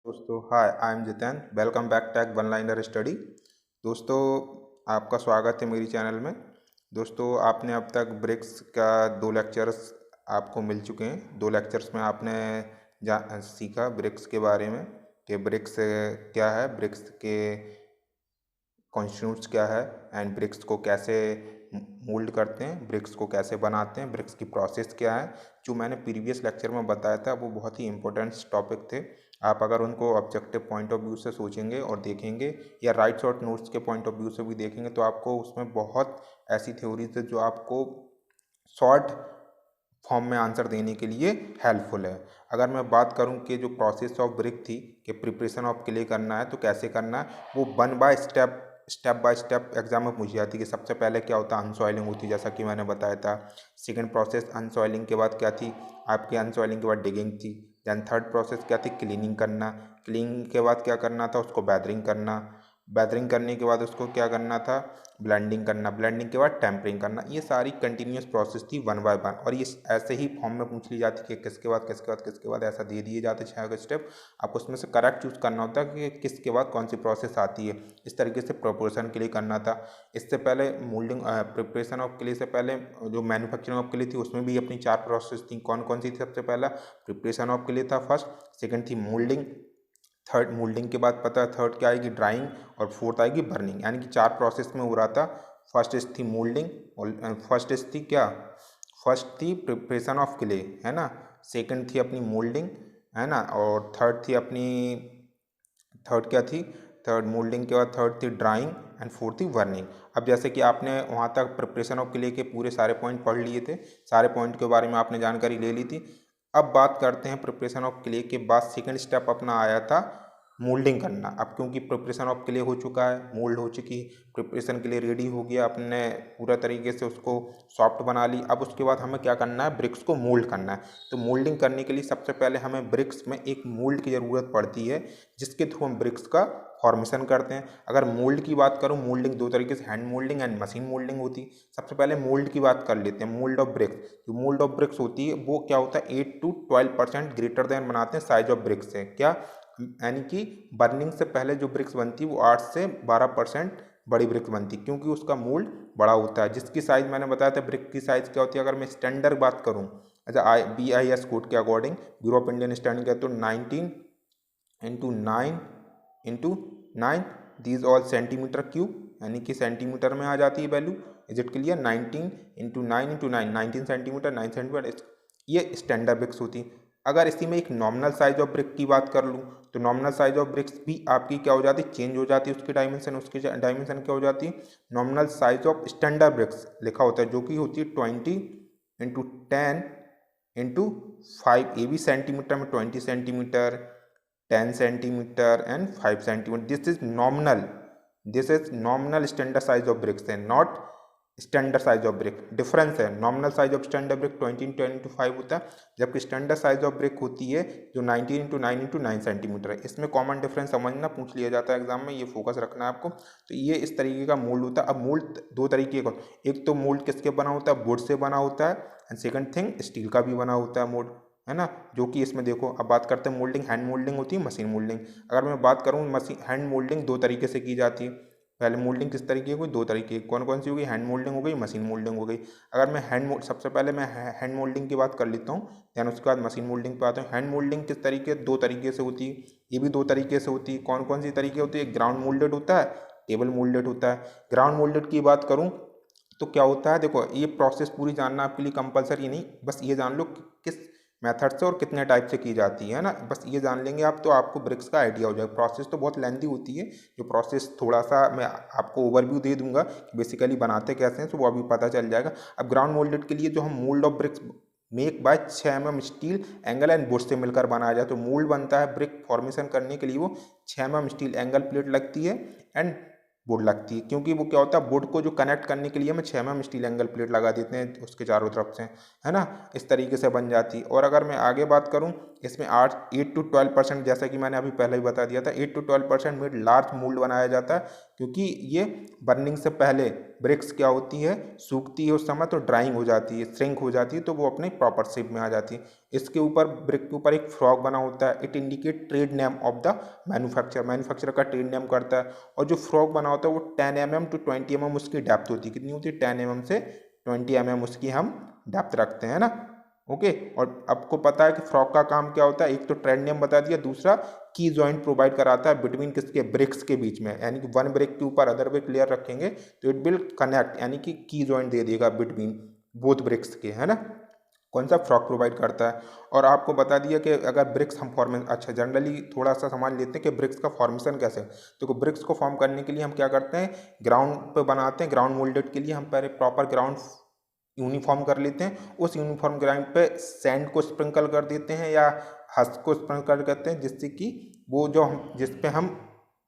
दोस्तों hi I am Jiten welcome back tag one liner study. दोस्तों आपका स्वागत है मेरी चैनल में। दोस्तों आपने अब तक ब्रिक्स का 2 लेक्चर्स आपको मिल चुके हैं। 2 लेक्चर्स में आपने सीखा ब्रिक्स के बारे में कि ब्रिक्स क्या है, ब्रिक्स के कॉन्स्टिट्यूंट्स क्या है एंड ब्रिक्स को कैसे मोल्ड करते हैं, ब्रिक्स को कैसे बनाते हैं, ब्रिक्स की प्रोसेस क्या है। जो मैंने प्रीवियस लेक्चर में बताया था वो बहुत ही इंपॉर्टेंट टॉपिक थे। आप अगर उनको ऑब्जेक्टिव पॉइंट ऑफ व्यू से सोचेंगे और देखेंगे या राइट शॉर्ट नोट्स के पॉइंट ऑफ व्यू से भी देखेंगे तो आपको उसमें बहुत ऐसी थ्योरीज है जो आपको शॉर्ट फॉर्म में आंसर देने के लिए हेल्पफुल है। अगर मैं बात करूं कि जो प्रोसेस ऑफ ब्रिक थी कि प्रिपरेशन ऑफ क्ले करना है तो कैसे करना है, वो स्टेप बाय स्टेप एग्जाम में पूछी जाती है कि सबसे पहले क्या होता है, अनसॉइलिंग होती है जैसा कि मैंने बताया था। सेकंड प्रोसेस अनसॉइलिंग के बाद क्या थी, आपकी अनसॉइलिंग के बाद डिगिंग थी। देन थर्ड प्रोसेस क्या थी, क्लीनिंग करना। क्लीनिंग के बाद क्या करना था, उसको बैदरिंग करना। बैदरिंग करने के बाद उसको क्या करना था, ब्लेंडिंग करना। ब्लेंडिंग के बाद टेम्परिंग करना। ये सारी कंटिन्यूस प्रोसेस थी वन बाय वन, और ये ऐसे ही फॉर्म में पूछ ली जाती कि किसके बाद किसके बाद किसके बाद, ऐसा दे दिए जाते 6 स्टेप। आपको उसमें से करेक्ट चूज करना होता है कि किसके बाद कौन सी प्रोसेस आती है। इस तरीके से प्रोपोर्शन के लिए करना था। इससे पहले मोल्डिंग प्रिपरेशन ऑफ क्ले से पहले जो मैन्युफैक्चरिंग ऑफ क्ले थी उसमें भी अपनी 4 प्रोसेस थी। कौन कौन सी थी, सबसे पहला प्रिपरेशन ऑफ क्ले था फर्स्ट, सेकेंड थी मोल्डिंग, थर्ड मोल्डिंग के बाद पता है थर्ड क्या आएगी, ड्राइंग, और फोर्थ आएगी बर्निंग। यानी कि 4 प्रोसेस में हो रहा था। फर्स्ट इज थी मोल्डिंग, और फर्स्ट इज थी क्या, फर्स्ट थी प्रिपरेशन ऑफ क्ले, है ना। सेकंड थी अपनी मोल्डिंग, है ना। और थर्ड थी अपनी, थर्ड क्या थी, थर्ड मोल्डिंग के बाद थर्ड थी ड्राइंग एंड फोर्थ थी वर्निंग। अब जैसे कि आपने वहाँ तक प्रिपरेशन ऑफ क्ले के पूरे सारे पॉइंट पढ़ लिए थे, सारे पॉइंट के बारे में आपने जानकारी ले ली थी। अब बात करते हैं प्रिपरेशन ऑफ क्ले के बाद सेकंड स्टेप अपना आया था मोल्डिंग करना। अब क्योंकि प्रिपरेशन ऑफ क्ले हो चुका है, मोल्ड हो चुकी, प्रिपरेशन के लिए रेडी हो गया, अपने पूरा तरीके से उसको सॉफ्ट बना ली। अब उसके बाद हमें क्या करना है, ब्रिक्स को मोल्ड करना है। तो मोल्डिंग करने के लिए सबसे पहले हमें ब्रिक्स में एक मोल्ड की ज़रूरत पड़ती है जिसके थ्रू हम ब्रिक्स का फॉर्मेशन करते हैं। अगर मोल्ड की बात करूँ, मोल्डिंग 2 तरीके से, hand moulding and machine moulding होती है। सबसे पहले मोल्ड की बात कर लेते हैं, मोल्ड ऑफ ब्रिक्स। जो मोल्ड ऑफ ब्रिक्स होती है वो क्या होता है, 8 to 12% ग्रेटर देन बनाते हैं साइज ऑफ ब्रिक्स से। क्या, यानी कि बर्निंग से पहले जो ब्रिक्स बनती है वो 8 से 12% बड़ी ब्रिक्स बनती है, क्योंकि उसका मोल्ड बड़ा होता है। जिसकी साइज मैंने बताया था ब्रिक की साइज क्या होती है। अगर मैं स्टैंडर्ड बात करूँ, अच्छा BIS कोड के according, bureau of Indian standard का, तो 19 into 9 these all centimetre cube, यानी कि सेंटीमीटर में आ जाती है value. Is it clear, 19 into 9 19 centimetre, 9 centimetre, ये स्टैंडर्ड ब्रिक्स होती है। अगर इसी में एक नॉमिनल साइज ऑफ ब्रिक की बात कर लूँ तो नॉमिनल साइज ऑफ ब्रिक्स भी आपकी क्या हो जाती है, चेंज हो जाती है। उसकी डायमेंशन क्या हो जाती है, nominal size of standard bricks लिखा होता है जो कि होती है 20 into 10 into 5, ये भी सेंटीमीटर में 20 centimetre, 10 centimetre and 5 centimetre. This is nominal standard size of bricks है, not standard size of brick. Difference है, nominal size of standard brick 20 into 10 into 5 होता है, जबकि स्टैंडर्ड साइज ऑफ ब्रिक होती है जो 19 into 9 into 9 सेंटीमीटर है। इसमें कॉमन डिफरेंस समझना, पूछ लिया जाता है एग्जाम में, ये फोकस रखना है आपको। तो ये इस तरीके का मोल्ड होता है। अब मोल्ड 2 तरीके का, एक तो मोल्ड किसके बना होता है, वुड से बना होता है, एंड सेकंड थिंग स्टील का भी बना होता है मोल्ड, है ना। जो कि इसमें देखो, अब बात करते हैं मोल्डिंग, हैंड मोल्डिंग होती है, मशीन मोल्डिंग। अगर मैं बात करूँ मशीन, हैंड मोल्डिंग 2 तरीके से की जाती है। पहले मोल्डिंग किस तरीके की, 2 तरीके, कौन कौन सी हो गई, हैंड मोल्डिंग हो गई, मशीन मोल्डिंग हो गई। अगर मैं सबसे पहले मैं हैंड मोल्डिंग की बात कर लेता हूँ, दैन उसके बाद मशीन मोल्डिंग पे आता हूँ। हैंड मोल्डिंग किस तरीके, 2 तरीके से होती है, ये भी 2 तरीके से होती है। कौन कौन सी तरीके होती है, ग्राउंड मोल्डेड होता है, टेबल मोल्डेड होता है। ग्राउंड मोल्डेड की बात करूँ तो क्या होता है, देखो ये प्रोसेस पूरी जानना आपके लिए कंपलसरी नहीं, बस ये जान लो कि किस मेथड से और कितने टाइप से की जाती है ना। बस ये जान लेंगे आप तो आपको ब्रिक्स का आइडिया हो जाएगा। प्रोसेस तो बहुत लेंथी होती है, जो प्रोसेस थोड़ा सा मैं आपको ओवरव्यू दे दूंगा कि बेसिकली बनाते कैसे हैं, तो वो अभी पता चल जाएगा। अब ग्राउंड मोल्डेड के लिए जो हम mould of bricks make by 6 mm steel angle and wood से मिलकर बनाया जाए, तो मोल्ड बनता है ब्रिक फॉर्मेशन करने के लिए, वो 6 mm स्टील एंगल प्लेट लगती है एंड बोर्ड लगती है। क्योंकि वो क्या होता है, बोर्ड को जो कनेक्ट करने के लिए हम 6 mm स्टील एंगल प्लेट लगा देते हैं उसके चारों तरफ से, है ना। इस तरीके से बन जाती है। और अगर मैं आगे बात करूं, इसमें 8 to 12%, जैसा कि मैंने अभी पहले ही बता दिया था, 8 to 12% में लार्ज मोल्ड बनाया जाता है। क्योंकि ये बर्निंग से पहले ब्रिक्स क्या होती है, सूखती है उस समय, तो ड्राइंग हो जाती है, श्रिंक हो जाती है, तो वो अपने प्रॉपर शेप में आ जाती है। इसके ऊपर ब्रिक के ऊपर एक फ्रॉग बना होता है, it indicate trade name of the manufacturer का ट्रेड नेम करता है। और जो फ्रॉग बना होता है वो 10 mm to 20 mm उसकी डेप्थ होती है। कितनी होती है? 10 mm से 20 mm उसकी हम डेप्थ रखते हैं ना। ओके, और आपको पता है कि फ्रॉग का काम क्या होता है, एक तो ट्रेड नेम बता दिया, दूसरा की जॉइंट प्रोवाइड कराता है बिटवीन किसके, ब्रिक्स के बीच में, यानी कि वन ब्रिक के ऊपर अदर ब्रिक लेयर रखेंगे तो इट विल कनेक्ट, यानी कि की जॉइंट दे देगा बिटवीन बोथ ब्रिक्स के, है ना। कौन सा? फ्रॉग प्रोवाइड करता है। और आपको बता दिया कि अगर ब्रिक्स हम फॉर्मेशन, अच्छा जनरली थोड़ा सा समझ लेते हैं कि ब्रिक्स का फॉर्मेशन कैसे। तो ब्रिक्स को फॉर्म करने के लिए हम क्या करते हैं, ग्राउंड पे बनाते हैं। ग्राउंड मोल्डेड के लिए हम पहले प्रॉपर ग्राउंड यूनिफॉर्म कर लेते हैं। उस यूनिफॉर्म ग्राउंड पे सैंड को स्प्रिंकल कर देते हैं या हस्क को स्प्रिंकल करते हैं, जिससे कि वो जो हम जिस पे हम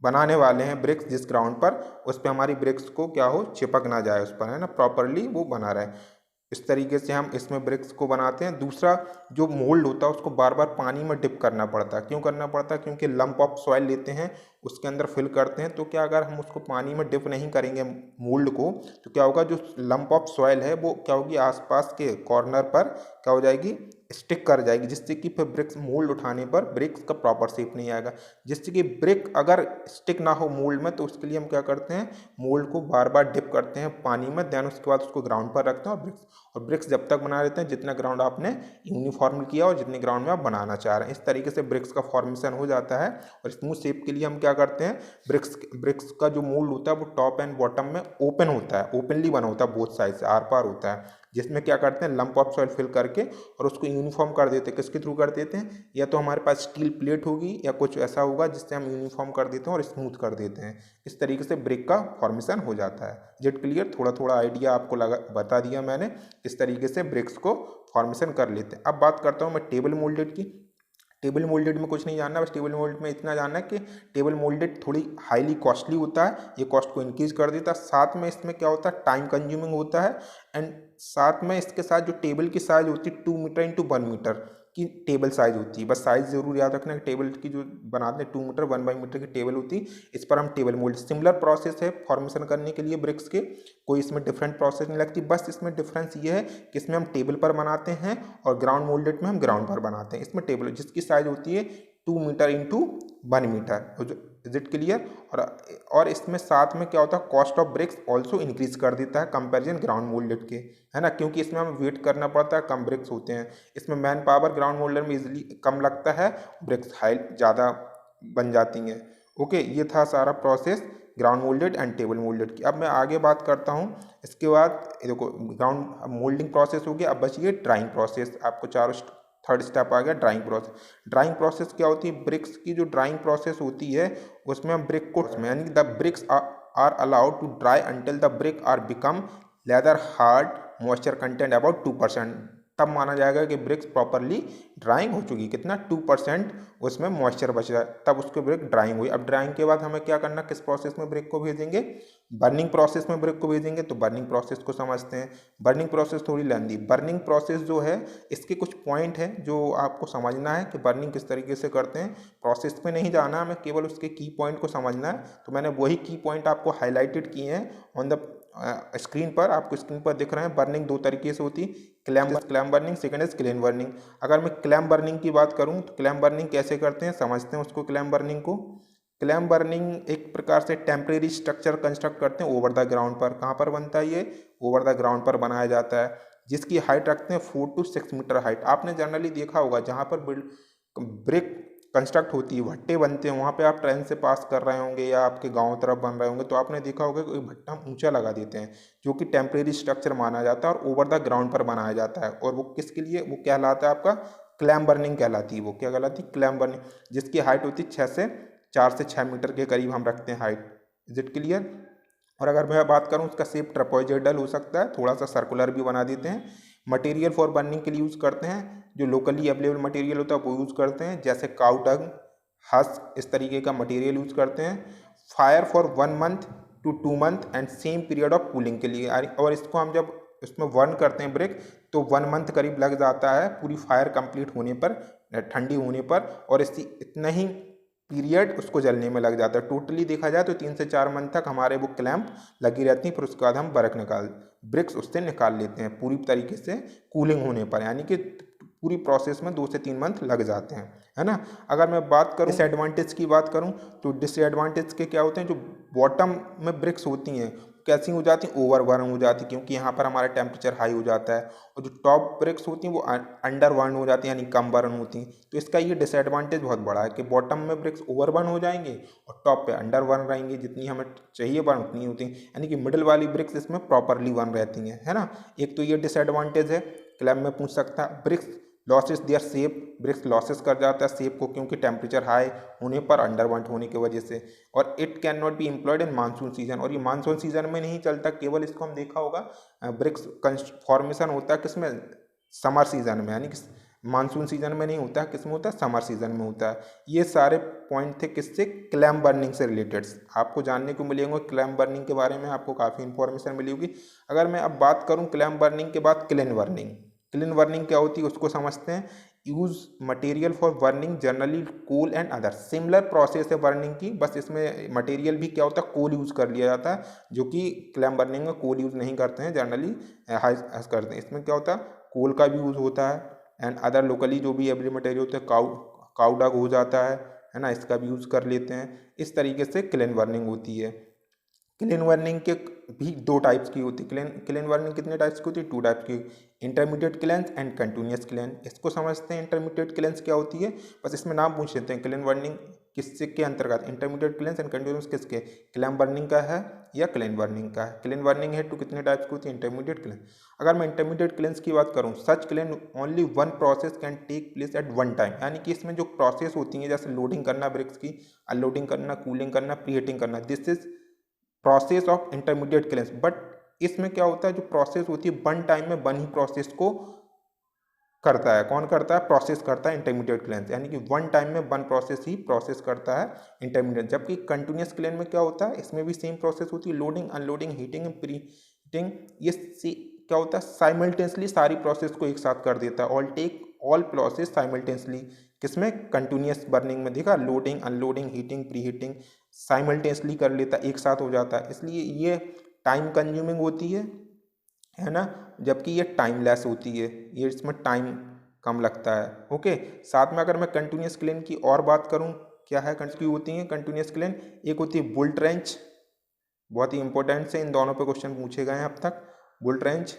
बनाने वाले हैं ब्रिक्स, जिस ग्राउंड पर, उस पे हमारी ब्रिक्स को क्या हो, चिपक ना जाए उस पर, है ना, प्रॉपरली वो बना रहे। इस तरीके से हम इसमें ब्रिक्स को बनाते हैं। दूसरा, जो मोल्ड होता है उसको बार बार पानी में डिप करना पड़ता है। क्यों करना पड़ता है? क्योंकि लंप ऑफ सॉइल लेते हैं, उसके अंदर फिल करते हैं, तो क्या अगर हम उसको पानी में डिप नहीं करेंगे मोल्ड को, तो क्या होगा, जो लंप ऑफ सॉइल है वो क्या होगी, आसपास के कॉर्नर पर क्या हो जाएगी, स्टिक कर जाएगी, जिससे कि फिर ब्रिक्स मोल्ड उठाने पर ब्रिक्स का प्रॉपर शेप नहीं आएगा। जिससे कि ब्रिक अगर स्टिक ना हो मोल्ड में, तो उसके लिए हम क्या करते हैं, मोल्ड को बार बार डिप करते हैं पानी में, देन उसके बाद उसको ग्राउंड पर रखते हैं और ब्रिक्स जब तक बना लेते हैं जितना ग्राउंड आपने यूनिफॉर्म किया और जितने ग्राउंड में आप बनाना चाह रहे हैं। इस तरीके से ब्रिक्स का फॉर्मेशन हो जाता है। और स्मूथ शेप के लिए हम क्या करते हैं, ब्रिक्स का जो मोल्ड होता है वो टॉप एंड बॉटम में ओपन होता है, ओपनली बना होता है, बोथ साइड से आर पार होता है, जिसमें क्या करते हैं, लंप ऑफ सॉइल फिल करके और उसको यूनिफॉर्म कर देते हैं। किसके थ्रू कर देते हैं? या तो हमारे पास स्टील प्लेट होगी या कुछ ऐसा होगा जिससे हम यूनिफॉर्म कर देते हैं और स्मूथ कर देते हैं। इस तरीके से ब्रिक का फॉर्मेशन हो जाता है। Jet clear? थोड़ा थोड़ा आइडिया आपको बता दिया मैंने, इस तरीके से ब्रिक्स को फॉर्मेशन कर लेते हैं। अब बात करता हूँ मैं टेबल मोल्डेड की। टेबल मोल्डेड में कुछ नहीं जानना, बस टेबल मोल्डेड में इतना जानना है कि टेबल मोल्डेड थोड़ी हाईली कॉस्टली होता है, ये कॉस्ट को इंक्रीज कर देता है। साथ में इसमें क्या होता है, टाइम कंज्यूमिंग होता है। एंड साथ में इसके साथ जो टेबल की साइज होती है 2 मीटर इंटू 1 मीटर की टेबल साइज होती है। बस साइज जरूर याद रखना है, टेबल की जो बनाते हैं 2 मीटर 1/मीटर की टेबल होती है, इस पर हम टेबल मोल्ड, सिमिलर प्रोसेस है फॉर्मेशन करने के लिए ब्रिक्स के, कोई इसमें डिफरेंट प्रोसेस नहीं लगती। बस इसमें डिफरेंस ये है कि इसमें हम टेबल पर बनाते हैं और ग्राउंड मोल्डेड में हम ग्राउंड पर बनाते हैं। इसमें टेबल जिसकी साइज होती है 2 metre into 1 metre. Is it clear? और इसमें साथ में क्या होता है, cost of bricks also increase कर देता है कंपेरिजन ग्राउंड मोल्डेड के, है ना, क्योंकि इसमें हमें वेट करना पड़ता है, कम ब्रिक्स होते हैं। इसमें मैन पावर ग्राउंड मोल्डर में इजीली कम लगता है, ब्रिक्स हाई ज़्यादा बन जाती हैं। ओके, ये था सारा process ground moulded and table moulded की। अब मैं आगे बात करता हूँ। इसके बाद देखो, ग्राउंड मोल्डिंग प्रोसेस हो गया, अब बचिए ड्राइंग प्रोसेस। आपको चारों थर्ड स्टेप आ गया ड्राइंग प्रोसेस। ड्राइंग प्रोसेस क्या होती है, ब्रिक्स की जो ड्राइंग प्रोसेस होती है उसमें हम ब्रिक को, यानी the bricks are allowed to dry until the brick are become leather hard, moisture content about 2%, तब माना जाएगा कि ब्रिक्स प्रॉपरली ड्राइंग हो चुकी। कितना? 2% उसमें मॉइस्चर बच रहा है, तब उसको ब्रिक ड्राइंग हुई। अब ड्राइंग के बाद हमें क्या करना, किस प्रोसेस में ब्रिक को भेजेंगे, बर्निंग प्रोसेस में ब्रिक को भेजेंगे। तो बर्निंग प्रोसेस को समझते हैं। बर्निंग प्रोसेस थोड़ी लेंदी। बर्निंग प्रोसेस जो है, इसके कुछ पॉइंट हैं जो आपको समझना है कि बर्निंग किस तरीके से करते हैं। प्रोसेस पे नहीं जाना, हमें केवल उसके की पॉइंट को समझना है। तो मैंने वही की पॉइंट आपको हाईलाइटेड किए हैं ऑन द स्क्रीन पर, आपको स्क्रीन पर दिख रहे हैं। बर्निंग दो तरीके से होती है, clamp burning, second is kiln burning. अगर मैं क्लैम बर्निंग की बात करूं तो क्लैम बर्निंग कैसे करते हैं, समझते हैं उसको। क्लैम बर्निंग को, क्लैम बर्निंग एक प्रकार से टेम्परेरी स्ट्रक्चर कंस्ट्रक्ट करते हैं ओवर द ग्राउंड पर। कहाँ पर बनता है ये? ओवर द ग्राउंड पर बनाया जाता है, जिसकी हाइट रखते हैं 4 to 6 मीटर हाइट। आपने जनरली देखा होगा जहाँ पर ब्रिक कंस्ट्रक्ट होती है, भट्टे बनते हैं, वहाँ पे आप ट्रेन से पास कर रहे होंगे या आपके गांव तरफ बन रहे होंगे, तो आपने देखा होगा कि भट्टा हम ऊंचा लगा देते हैं, जो कि टेम्परेरी स्ट्रक्चर माना जाता है और ओवर द ग्राउंड पर बनाया जाता है। और वो किसके लिए? वो कहलाता है आपका क्लैम बर्निंग कहलाती है। वो क्या कहलाती है? क्लैम बर्निंग, जिसकी हाइट होती है 4 से 6 मीटर के करीब हम रखते हैं हाइट। Is it clear? और अगर मैं बात करूँ, उसका शेप ट्रेपेजोइडल हो सकता है, थोड़ा सा सर्कुलर भी बना देते हैं। मटेरियल फॉर बर्निंग के लिए यूज़ करते हैं, जो लोकली अवेलेबल मटेरियल होता है वो यूज़ करते हैं, जैसे काउ डंग, हस्क, इस तरीके का मटेरियल यूज़ करते हैं। Fire for 1 month to 2 month and same period of cooling के लिए। और इसको हम जब इसमें बर्न करते हैं ब्रिक, तो 1 मंथ करीब लग जाता है पूरी फायर कंप्लीट होने पर, ठंडी होने पर। और इसी इतना ही पीरियड उसको जलने में लग जाता है। टोटली देखा जाए तो 3 से 4 मंथ तक हमारे वो क्लैंप लगी रहती हैं, फिर उसके बाद हम ब्रिक्स उससे निकाल लेते हैं पूरी तरीके से कूलिंग होने पर, यानी कि पूरी प्रोसेस में 2 से 3 मंथ लग जाते हैं, है ना। अगर मैं बात करूँ डिसएडवांटेज की बात करूँ तो डिसएडवांटेज के क्या होते हैं, जो बॉटम में ब्रिक्स होती हैं कैसी हो जाती है, ओवर बर्न हो जाती है, क्योंकि यहाँ पर हमारा टेम्परेचर हाई हो जाता है, और जो टॉप ब्रिक्स होती हैं वो अंडर बर्न हो जाती हैं, यानी कम बर्न होती हैं। तो इसका ये डिसएडवांटेज बहुत बड़ा है कि बॉटम में ब्रिक्स ओवर बर्न हो जाएंगे और टॉप पे अंडर बर्न रहेंगी, जितनी हमें चाहिए बर्न उतनी होती हैं, यानी कि मिडिल वाली ब्रिक्स इसमें प्रॉपरली बर्न रहती हैं, है ना। एक तो ये डिसएडवांटेज है। क्लैम में पूछ सकता है bricks loses their shape, bricks loses कर जाता है शेप को, क्योंकि टेम्परेचर हाई होने पर अंडरबर्न होने की वजह से। और it can not be employed in monsoon season, और ये मानसून सीजन में नहीं चलता, केवल इसको हम देखा होगा ब्रिक्स फॉर्मेशन होता है किसमें, समर सीजन में, यानी कि मानसून सीजन में नहीं होता है, किसमें होता है, समर सीजन में होता है। ये सारे पॉइंट थे किससे, क्लैम बर्निंग से रिलेटेड आपको जानने को मिलेंगे। क्लैम बर्निंग के बारे में आपको काफ़ी इंफॉर्मेशन मिली होगी। अगर मैं अब बात करूँ क्लैम बर्निंग के बाद क्लीन बर्निंग, क्लीन बर्निंग क्या होती है उसको समझते हैं। Use material for burning generally coal and other, similar process है बर्निंग की, बस इसमें मटेरियल भी क्या होता है, कोल यूज़ कर लिया जाता है, जो कि क्लैम बर्निंग में कोल यूज़ नहीं करते हैं, जनरली करते हैं। इसमें क्या होता है, कोल का भी यूज़ होता है, एंड अदर लोकली जो भी एवरी मटेरियल होता है, काउ डग हो जाता है ना, इसका भी यूज़ कर लेते हैं। इस तरीके से क्लीन बर्निंग होती है। क्लीन बर्निंग के भी 2 टाइप्स की होती है। क्लीन बर्निंग कितने टाइप्स की होती है, 2 टाइप्स की, intermediate kilns and continuous cleanse. इसको समझते हैं इंटरमीडिएट क्लेंस क्या होती है, बस इसमें नाम पूछ लेते हैं। क्लीन बर्निंग किससे के अंतर्गत, इंटरमीडिएट क्लेंस एंड कंटिन्यूस किसके, क्लैम बर्निंग का है या क्लीन बर्निंग का है। क्लीन बर्निंग है तो कितने टाइप्स की होती है, इंटरमीडिएट क्लेंस। अगर मैं इंटरमीडिएट क्लेंस की बात करूँ, such kiln only one process can take place at one time, यानी कि इसमें जो प्रोसेस होती है जैसे लोडिंग करना ब्रिक्स की, अनलोडिंग करना, कूलिंग करना, प्री हीटिंग करना, this is process of intermediate cleanse. But इसमें क्या होता है, जो प्रोसेस होती है वन टाइम में वन ही प्रोसेस को करता है। कौन करता है, प्रोसेस करता है इंटरमीडिएट क्लेंस, यानी कि वन टाइम में वन प्रोसेस ही प्रोसेस करता है इंटरमीडिएट। जबकि कंटिन्यूस क्लेंस में क्या होता है, इसमें भी सेम प्रोसेस होती है, loading, unloading, heating, pre heating. ये क्या होता है, साइमल्टेनियसली सारी प्रोसेस को एक साथ कर देता है। ऑल प्रोसेस साइमल्टेनियसली, किसमें, कंटिन्यूस बर्निंग में देखा, loading, unloading, heating, pre heating simultaneously कर लेता है, एक साथ हो जाता है। इसलिए ये टाइम कंज्यूमिंग होती है ना, जबकि ये टाइमलेस होती है, ये इसमें टाइम कम लगता है। ओके, साथ में अगर मैं कंटिन्यूस क्लेन की और बात करूँ, क्या है की होती है कंटिन्यूस क्लेन, एक होती है बुल ट्रेंच, बहुत ही इंपॉर्टेंट से इन दोनों पे क्वेश्चन पूछे गए हैं अब तक। बुल ट्रेंच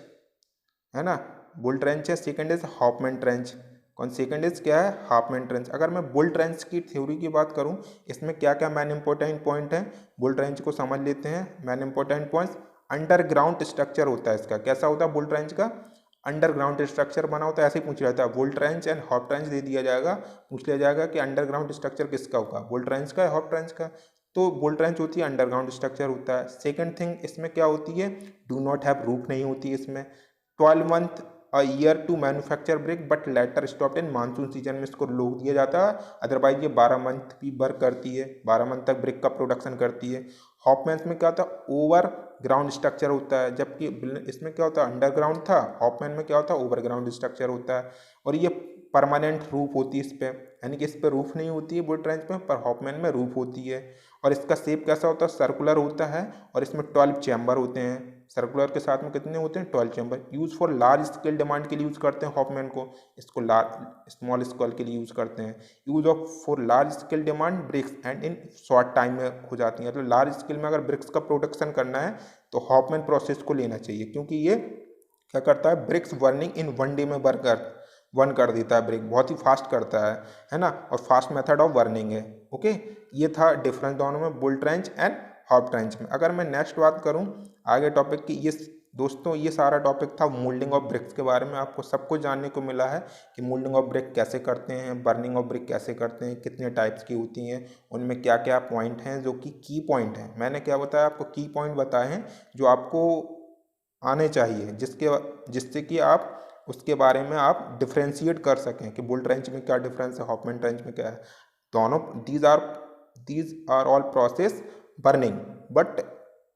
है ना, बुल ट्रेंच है। Second is Hoffmann trench. कौन, सेकंड इज क्या है, हॉफमैन ट्रेंच। अगर मैं बुल ट्रेंच की थ्योरी की बात करूं, इसमें क्या क्या मैन इंपॉर्टेंट पॉइंट है, बुल ट्रेंच को समझ लेते हैं। Main important points, underground structure होता है इसका। कैसा होता है बुल ट्रेंच का, अंडरग्राउंड स्ट्रक्चर बना होता है। ऐसे ही पूछ जाता है, bull trench and half trench दे दिया जाएगा, पूछ लिया जाएगा कि अंडरग्राउंड स्ट्रक्चर किसका होगा, बुल ट्रेंच का या हॉफ ट्रेंच का। तो बुल ट्रेंच होती है, अंडरग्राउंड स्ट्रक्चर होता है। सेकंड थिंग इसमें क्या होती है, डू नॉट हैव रूफ नहीं होती है इसमें। 12 month a year to manufacture brick but later stop in monsoon season में इसको रोक दिया जाता है, अदरवाइज ये 12 मंथ भी वर्क करती है, 12 मंथ तक ब्रिक का प्रोडक्शन करती है। हॉफमैन में क्या होता है, ओवर ग्राउंड स्ट्रक्चर होता है, जबकि इसमें क्या होता है, अंडरग्राउंड था। हॉफमैन में क्या होता है, ओवर ग्राउंड स्ट्रक्चर होता है। और ये परमानेंट रूफ होती है इस पर, यानी कि इस पर रूफ नहीं होती है बुल ट्रेंच में, पर हॉफमैन में रूफ होती है। और इसका शेप कैसा होता है, सर्कुलर होता है, और इसमें 12 चैम्बर होते हैं। सर्कुलर के साथ में कितने होते हैं, 12 chamber. Use for large scale demand के लिए यूज़ करते हैं हॉफमैन को, इसको स्मॉल स्केल के लिए यूज़ करते हैं। Use of for large scale demand bricks and in short time में हो जाती है। मतलब लार्ज स्केल में अगर ब्रिक्स का प्रोडक्शन करना है तो हॉफमैन प्रोसेस को लेना चाहिए, क्योंकि ये क्या करता है, bricks burning in one day में बर्न कर देता है ब्रिक, बहुत ही फास्ट करता है ना, और फास्ट मेथड ऑफ बर्निंग है। ओके, ये था डिफरेंस दोनों में, bull trench and half trench में। अगर मैं नेक्स्ट बात करूं आगे टॉपिक की, ये दोस्तों ये सारा टॉपिक था मोल्डिंग ऑफ ब्रिक्स के बारे में। आपको सब कुछ जानने को मिला है कि मोल्डिंग ऑफ ब्रिक कैसे करते हैं, बर्निंग ऑफ ब्रिक कैसे करते हैं, कितने टाइप्स की होती हैं, उनमें क्या क्या पॉइंट हैं जो कि की पॉइंट हैं। मैंने क्या बताया आपको, की पॉइंट बताए हैं जो आपको आने चाहिए, जिससे कि आप उसके बारे में आप डिफ्रेंशिएट कर सकें कि बुल ट्रेंच में क्या डिफरेंस है, हॉफमैन ट्रेंच में क्या है। दोनों these are all process burning, but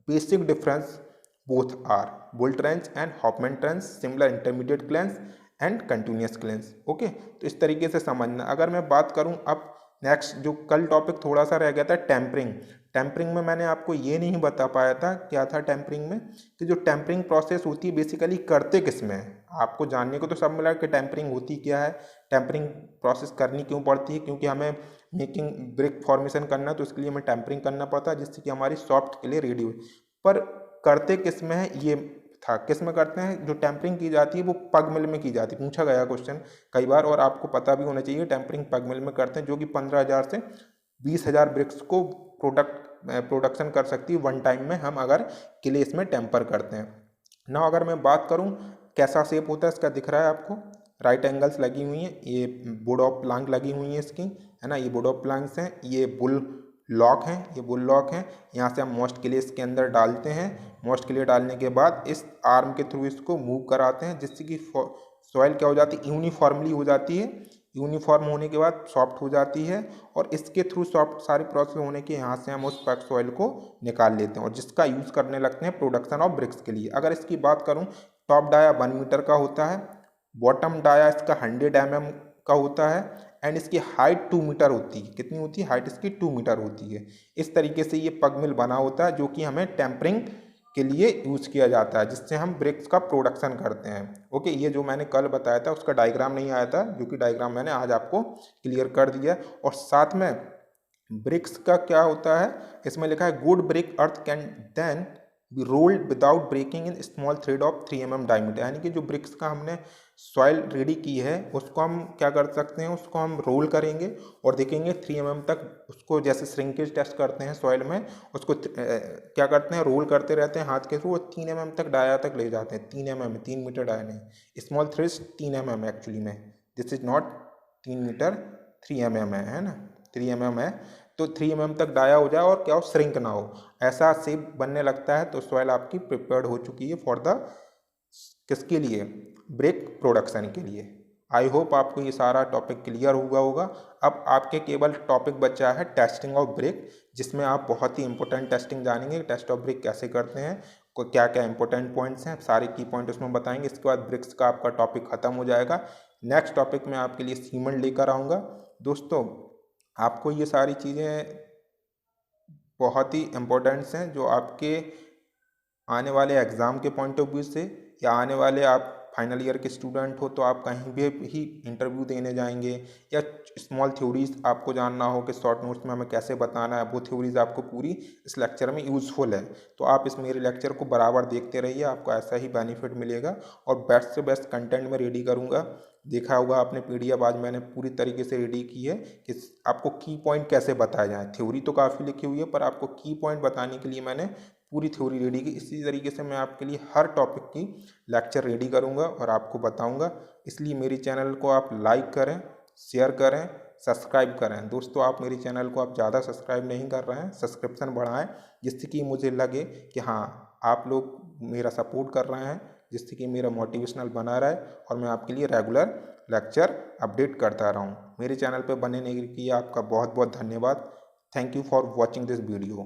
basic difference both are bull trench and Hoffmann trench, similar intermediate kilns and continuous kilns. Okay, तो इस तरीके से समझना। अगर मैं बात करूं अब नेक्स्ट जो कल टॉपिक थोड़ा सा रह गया था टेम्परिंग। टेम्परिंग में मैंने आपको ये नहीं बता पाया था क्या था टेम्परिंग में, कि जो टेम्परिंग प्रोसेस होती है बेसिकली करते किस में है। आपको जानने को तो सब मिला कि टेम्परिंग होती क्या है, टेम्परिंग प्रोसेस करनी क्यों पड़ती है, क्योंकि हमें मेकिंग ब्रिक फॉर्मेशन करना है तो इसके लिए हमें टेम्परिंग करना पड़ता है जिससे कि हमारी सॉफ्ट के लिए रेडी हो। पर करते किस में है ये था, किस में करते हैं, जो टेम्परिंग की जाती है वो पग मिल में की जाती है। पूछा गया क्वेश्चन कई बार और आपको पता भी होना चाहिए टेम्परिंग पग मिल में करते हैं, जो कि 15,000 से 20,000 ब्रिक्स को प्रोडक्शन कर सकती है वन टाइम में, हम अगर क्ले इसमें टेम्पर करते हैं ना। अगर मैं बात करूं कैसा शेप होता है इसका, दिख रहा है आपको राइट एंगल्स लगी हुई हैं, ये बोर्ड ऑफ प्लांक लगी हुई हैं इसकी, है ना, ये बोर्ड ऑफ प्लांक्स हैं, ये बुल लॉक हैं, ये बुल लॉक हैं। यहाँ से हम मोस्ट क्ले इसके अंदर डालते हैं, मोस्ट क्ले डालने के बाद इस आर्म के थ्रू इसको मूव कराते हैं जिससे कि सॉइल क्या हो जाती है, यूनिफॉर्मली हो जाती है। यूनिफॉर्म होने के बाद सॉफ्ट हो जाती है और इसके थ्रू सॉफ्ट सारी प्रोसेस होने के यहाँ से हम उस पैक सॉइल को निकाल लेते हैं और जिसका यूज़ करने लगते हैं प्रोडक्शन ऑफ ब्रिक्स के लिए। अगर इसकी बात करूँ, टॉप डाया 1 मीटर का होता है, बॉटम डाया इसका 100 mm का होता है एंड इसकी हाइट 2 मीटर होती है। कितनी होती है, हाइट इसकी 2 मीटर होती है। इस तरीके से ये पग मिल बना होता है जो कि हमें टेम्परिंग के लिए यूज़ किया जाता है, जिससे हम ब्रिक्स का प्रोडक्शन करते हैं। ओके, ये जो मैंने कल बताया था उसका डायग्राम नहीं आया था, जो कि डायग्राम मैंने आज आपको क्लियर कर दिया। और साथ में ब्रिक्स का क्या होता है, इसमें लिखा है good brick earth can then be rolled without breaking in small thread of 3 mm diameter. यानी कि जो ब्रिक्स का हमने सॉइल रेडी की है उसको हम क्या कर सकते हैं, उसको हम रोल करेंगे और देखेंगे 3 mm तक उसको, जैसे श्रिंकेज टेस्ट करते हैं सॉइल में, उसको क्या करते हैं, रोल करते रहते हैं हाथ के थ्रू और 3 mm तक डाया तक ले जाते हैं। 3 mm, 3 मीटर डाया नहीं, स्मॉल थ्रेड्स 3 mm एक्चुअली में, this is not 3 metre, 3 mm है ना, 3 mm है। तो 3 mm तक डाया हो जाए और क्या हो, श्रिंक ना हो, ऐसा शेप बनने लगता है तो सॉइल आपकी प्रिपेयर्ड हो चुकी है फॉर द किसके लिए, ब्रिक प्रोडक्शन के लिए। आई होप आपको ये सारा टॉपिक क्लियर हुआ होगा। अब आपके केवल टॉपिक बचा है टेस्टिंग ऑफ ब्रिक, जिसमें आप बहुत ही इंपॉर्टेंट टेस्टिंग जानेंगे, टेस्ट ऑफ ब्रिक कैसे करते हैं, को क्या क्या इंपॉर्टेंट पॉइंट्स हैं, सारे की पॉइंट उसमें बताएंगे। इसके बाद ब्रिक्स का आपका टॉपिक खत्म हो जाएगा। नेक्स्ट टॉपिक में आपके लिए सीमेंट लेकर आऊँगा। दोस्तों आपको ये सारी चीज़ें बहुत ही इम्पोर्टेंट्स हैं जो आपके आने वाले एग्ज़ाम के पॉइंट ऑफ व्यू से, या आने वाले आप फाइनल ईयर के स्टूडेंट हो तो आप कहीं भी ही इंटरव्यू देने जाएंगे, या स्मॉल थ्योरीज आपको जानना हो कि शॉर्ट नोट्स में हमें कैसे बताना है, वो थ्योरीज आपको पूरी इस लेक्चर में यूज़फुल है। तो आप इस मेरे लेक्चर को बराबर देखते रहिए, आपको ऐसा ही बेनिफिट मिलेगा और बेस्ट से बेस्ट कंटेंट में रेडी करूँगा। देखा होगा आपने PDF आज मैंने पूरी तरीके से रेडी की है कि आपको की पॉइंट कैसे बताया जाए। थ्योरी तो काफ़ी लिखी हुई है पर आपको की पॉइंट बताने के लिए मैंने पूरी थ्योरी रेडी की। इसी तरीके से मैं आपके लिए हर टॉपिक की लेक्चर रेडी करूंगा और आपको बताऊंगा। इसलिए मेरी चैनल को आप लाइक करें, शेयर करें, सब्सक्राइब करें। दोस्तों आप मेरी चैनल को आप ज़्यादा सब्सक्राइब नहीं कर रहे हैं, सब्सक्रिप्शन बढ़ाएं जिससे कि मुझे लगे कि हाँ आप लोग मेरा सपोर्ट कर रहे हैं, जिससे कि मेरा मोटिवेशनल बना रहे और मैं आपके लिए रेगुलर लेक्चर अपडेट करता रहूँ। मेरे चैनल पर बने रहने के लिए आपका बहुत बहुत धन्यवाद। Thank you for watching this video.